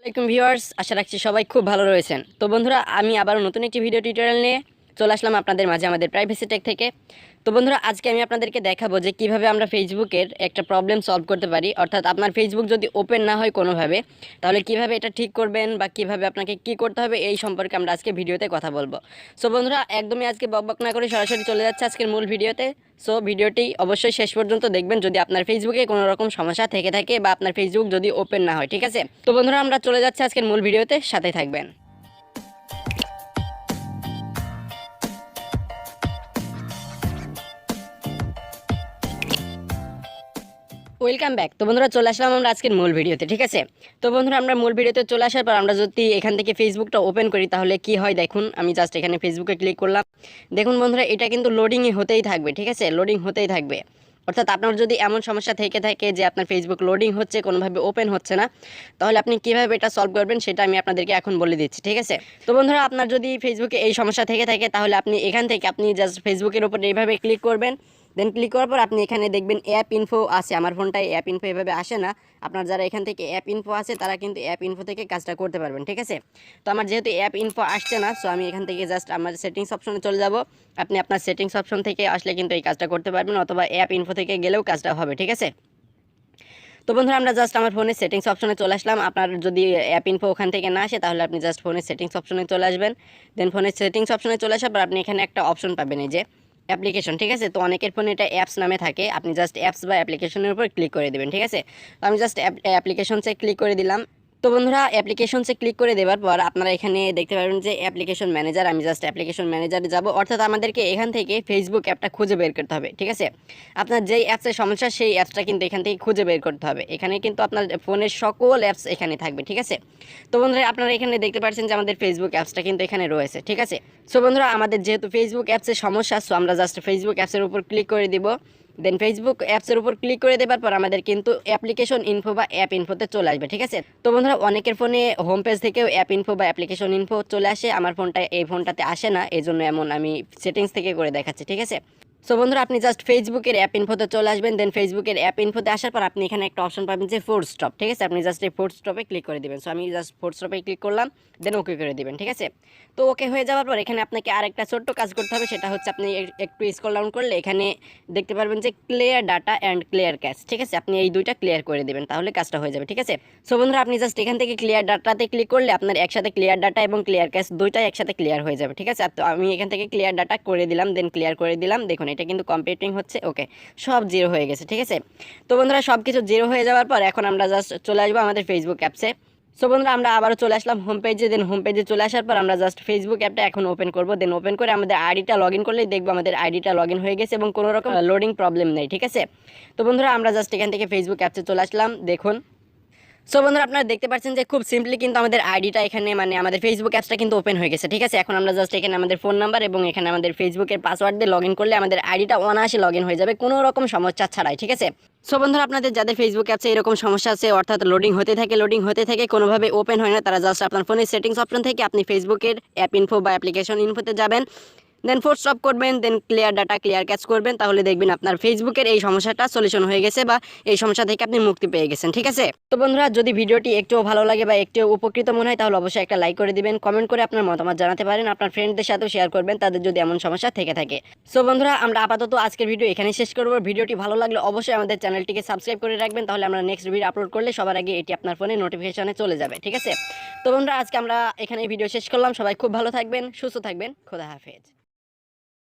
আসসালামাইকুম ভিউয়ার্স, আশা রাখছি সবাই খুব ভালো রয়েছেন। তো বন্ধুরা, আমি আবারও নতুন একটি ভিডিও টিউটোরিয়াল নিয়ে চলে আসলাম আপনাদের মাঝে আমাদের প্রাইভেসি টেক থেকে। তো বন্ধুরা, আজকে আমি আপনাদেরকে দেখাবো যে কিভাবে আমরা ফেসবুকের একটা প্রবলেম সলভ করতে পারি। অর্থাৎ আপনার ফেসবুক যদি ওপেন না হয় কোনোভাবে, তাহলে কিভাবে এটা ঠিক করবেন বা কিভাবে আপনাকে কি করতে হবে এই সম্পর্কে আমরা আজকে ভিডিওতে কথা বলবো। সো বন্ধুরা, একদমই আজকে বকবক না করে সরাসরি চলে যাচ্ছে আজকের মূল ভিডিওতে। সো ভিডিওটি অবশ্যই শেষ পর্যন্ত দেখবেন যদি আপনার ফেসবুকে কোনো রকম সমস্যা থেকে থাকে বা আপনার ফেসবুক যদি ওপেন না হয়, ঠিক আছে? তো বন্ধুরা, আমরা চলে যাচ্ছি আজকের মূল ভিডিওতে, সাথে থাকবেন। Welcome back. তো বন্ধুরা, চলে আসলাম আমরা আজকের মূল ভিডিওতে, ঠিক আছে? তো বন্ধুরা, আমরা মূল ভিডিওতে চলে আসার পর আমরা যদি এখান থেকে ফেসবুকটা ওপেন করি তাহলে কি হয় দেখুন। আমি জাস্ট এখানে ফেসবুকে ক্লিক করলাম। দেখুন বন্ধুরা, এটা কিন্তু লোডিংয়ে হতেই থাকবে, ঠিক আছে? লোডিং হতেই থাকবে। অর্থাৎ আপনার যদি এমন সমস্যা থেকে থাকে যে আপনার ফেসবুক লোডিং হচ্ছে, কোনোভাবে ওপেন হচ্ছে না, তাহলে আপনি কীভাবে এটা সলভ করবেন সেটা আমি আপনাদেরকে এখন বলে দিচ্ছি, ঠিক আছে? তো বন্ধুরা, আপনার যদি ফেসবুকে এই সমস্যা থেকে থাকে তাহলে আপনি এখান থেকে আপনি জাস্ট ফেসবুকের উপর এইভাবে ক্লিক করবেন। দেন ক্লিক করার পর আপনি এখানে দেখবেন অ্যাপ ইনফো আছে। আমার ফোনটায় অ্যাপ ইনফো এভাবে আসে না। আপনার যারা এখান থেকে অ্যাপ ইনফো আছে তারা কিন্তু অ্যাপ ইনফো থেকে কাজটা করতে পারবেন, ঠিক আছে? তো আমার যেহেতু অ্যাপ ইনফো আসছে না, সো আমি এখান থেকে জাস্ট আমার সেটিংস অপশনে চলে যাব। আপনি আপনার সেটিংস অপশন থেকে আসলে কিন্তু এই কাজটা করতে পারবেন, অথবা অ্যাপ ইনফো থেকে গেলেও কাজটা হবে, ঠিক আছে? তো বন্ধুরা, আমরা জাস্ট আমার ফোনের সেটিংস অপশনে চলে আসলাম। আপনার যদি অ্যাপ ইনফো ওখান থেকে না আসে তাহলে আপনি জাস্ট ফোনের সেটিংস অপশনে চলে আসবেন। দেন ফোনের সেটিংস অপশনে চলে আসার পর আপনি এখানে একটা অপশন পাবেন, এই যে অ্যাপ্লিকেশন, ঠিক আছে? তো অনেকের ফোনে এটা অ্যাপস নামে থাকে। আপনি জাস্ট অ্যাপস বা অ্যাপ্লিকেশনের উপর ক্লিক করে দেবেন, ঠিক আছে? তো আমি জাস্ট অ্যাপ্লিকেশনসে ক্লিক করে দিলাম। তো বন্ধুরা, অ্যাপ্লিকেশনসে ক্লিক করে দেওয়ার পর আপনারা এখানে দেখতে পারবেন যে অ্যাপ্লিকেশন ম্যানেজার। আমি জাস্ট অ্যাপ্লিকেশন ম্যানেজারে যাব। অর্থাৎ আমাদেরকে এখান থেকে ফেসবুক অ্যাপটা খুঁজে বের করতে হবে, ঠিক আছে? আপনার যেই অ্যাপসের সমস্যা সেই অ্যাপসটা কিন্তু এখান থেকে খুঁজে বের করতে হবে। এখানে কিন্তু আপনার ফোনের সকল অ্যাপস এখানে থাকবে, ঠিক আছে? তো বন্ধুরা, আপনারা এখানে দেখতে পাচ্ছেন যে আমাদের ফেসবুক অ্যাপসটা কিন্তু এখানে রয়েছে, ঠিক আছে? সো বন্ধুরা, আমাদের যেহেতু ফেসবুক অ্যাপসের সমস্যা, সো আমরা জাস্ট ফেসবুক অ্যাপসের উপর ক্লিক করে দিব। দেন ফেসবুক অ্যাপসের উপর ক্লিক করে দেওয়ার পর আমাদের কিন্তু অ্যাপ্লিকেশন ইনফো বা অ্যাপ ইনফোতে চলে আসবে, ঠিক আছে? তো বন্ধুরা, অনেকের ফোনে হোম পেজ থেকেও অ্যাপ ইনফো বা অ্যাপ্লিকেশন ইনফো চলে আসে। আমার ফোনটা এই ফোনটাতে আসে না, এই জন্য এমন আমি সেটিংস থেকে করে দেখাচ্ছি, ঠিক আছে? সো বন্ধুরা, আপনি জাস্ট ফেসবুকের অ্যাপ ইনফোতে চলে আসবেন। দেন ফেসবুকের অ্যাপ ইনফোতে আসার পর আপনি এখানে একটা অপশন পাবেন যে ফোর্স স্টপ, ঠিক আছে? আপনি জাস্ট এই ফোর্স স্টপে ক্লিক করে দিবেন। সো আমি জাস্ট ফোর্স স্টপে ক্লিক করলাম, দেন ওকে করে দিবেন, ঠিক আছে? তো ওকে হয়ে যাওয়ার পর এখানে আপনাকে আরেকটা ছোট্ট কাজ করতে হবে। সেটা হচ্ছে আপনি একটু স্ক্রল ডাউন করলে এখানে দেখতে পারবেন যে clear data and clear cash, ঠিক আছে? আপনি এই দুইটা ক্লিয়ার করে দিবেন, তাহলে কাজটা হয়ে যাবে, ঠিক আছে? সো বন্ধুরা, আপনি জাস্ট এখান থেকে ক্লিয়ার ডাটাতে ক্লিক করলে আপনার একসাথে ক্লিয়ার ডাটা এবং ক্লিয়ার ক্যাশ দুইটাই একসাথে ক্লিয়ার হয়ে যাবে, ঠিক আছে? তো আমি এখান থেকে ক্লিয়ার ডাটা করে দিলাম, দেন ক্লিয়ার করে দিলাম। দেখুন, এটা কিন্তু কম্পিউটিং হচ্ছে। ওকে, সব জিরো হয়ে গেছে, ঠিক আছে? তো বন্ধুরা, সব কিছু জিরো হয়ে যাওয়ার পর এখন আমরা জাস্ট চলে আসবো আমাদের ফেসবুক অ্যাপসে। সো বন্ধুরা, আমরা আবারও চলে আসলাম হোম পেজে। দেন হোম পেজে চলে আসার পর আমরা জাস্ট ফেসবুক অ্যাপটা এখন ওপেন করব। দেন ওপেন করে আমাদের আইডিটা লগ ইন করলেই দেখবো আমাদের আইডিটা লগ ইন হয়ে গেছে এবং কোনো রকম লোডিং প্রবলেম নেই, ঠিক আছে? তো বন্ধুরা, আমরা জাস্ট এখান থেকে ফেসবুক অ্যাপসে চলে আসলাম। দেখুন, সো বন্ধুরা, আপনারা দেখতে পাচ্ছেন যে খুব সিম্পলি কিন্তু আমাদের আইডিটা এখানে মানে আমাদের ফেসবুক অ্যাপসটা কিন্তু ওপেন হয়ে গেছে, ঠিক আছে? এখন আমরা জাস্ট এখানে আমাদের ফোন নাম্বার এবং এখানে আমাদের ফেসবুকের পাসওয়ার্ড দিয়ে লগ ইন করলে আমাদের আইডিটা অনায়াসে লগ ইন হয়ে যাবে কোনো রকম সমস্যা ছাড়াই, ঠিক আছে? সো বন্ধুরা, আপনাদের যাদের ফেসবুক অ্যাপসে এরকম সমস্যা আছে, অর্থাৎ লোডিং হতে থাকে কোনোভাবে ওপেন হয় না, তারা জাস্ট আপনার ফোনের সেটিংস অপশন থেকে আপনি ফেসবুকের অ্যাপ ইনফো বা অ্যাপ্লিকেশন ইনফোতে যাবেন। দেন ফোর্স স্টপ করবেন, দেন ক্লিয়ার ডাটা ক্লিয়ার ক্যাচ করবেন, তাহলে দেখবেন আপনার ফেসবুকের এই সমস্যাটা সলিউশন হয়ে গেছে বা এই সমস্যা থেকে আপনি মুক্তি পেয়ে গেছেন, ঠিক আছে? তো বন্ধুরা, যদি ভিডিওটি একটুও ভালো লাগে বা একটু উপকৃত মনে হয় তাহলে অবশ্যই একটা লাইক করে দিবেন, কমেন্ট করে আপনার মতামত জানাতে পারেন, আপনার ফ্রেন্ডদের সাথেও শেয়ার করবেন তাদের যদি এমন সমস্যা থেকে থাকে। সো বন্ধুরা, আমরা আপাতত আজকের ভিডিও এখানেই শেষ করব। ভিডিওটি ভালো লাগলে অবশ্যই আমাদের চ্যানেলটিকে সাবস্ক্রাইব করে রাখবেন, তাহলে আমরা নেক্সট ভিডিও আপলোড করলে সবার আগে এটি আপনার ফোনে নোটিফিকেশনে চলে যাবে, ঠিক আছে? তো বন্ধুরা, আজকে আমরা এখানে ভিডিও শেষ করলাম। সবাই খুব ভালো থাকবেন, সুস্থ থাকবেন, খোদা হাফেজ।